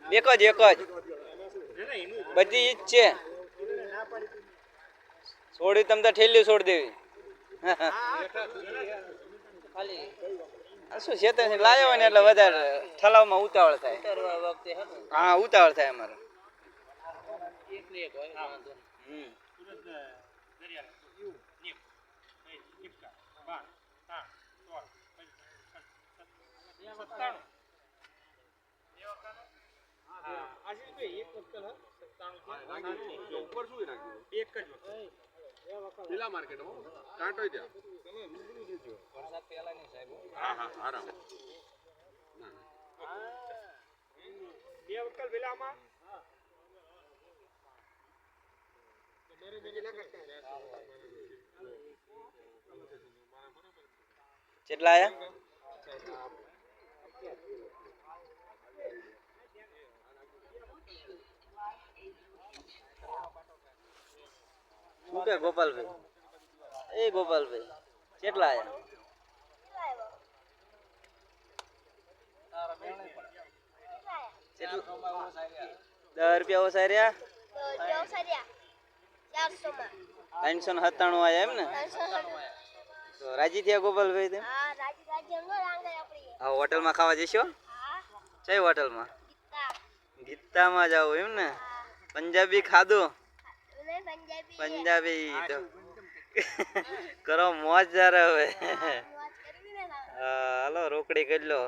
એક જ બધી ઈ જ છે છોડી તમ તો ઠેલી છોડ દેવી શું છે તો લાવ્યો હોય ને એટલે વધારે ઠલાવમાં ઉતાવળ થાય હા ઉતાવળ થાય અમારે પેલા માર્કેટમાં કાંટો ત્યાં વરસાદ પહેલા ની સાહેબ હા હા આરામ બે વખત વેલામાં કેટલા આયા શું કે ગોપાલભાઈ એ ગોપાલભાઈ કેટલા આયા 10 રૂપિયા ઓછા રહ્યા 397 આયા એમ ને તો રાજી થયા ગોપાલભાઈ તે હા હોટલમાં ખાવા જઈશો કઈ હોટલમાં ગીતામાં જાવ એમ ને પંજાબી ખાધો પંજાબી તો કરો મોજ જરા હવે હાલો રોકડી કરી લો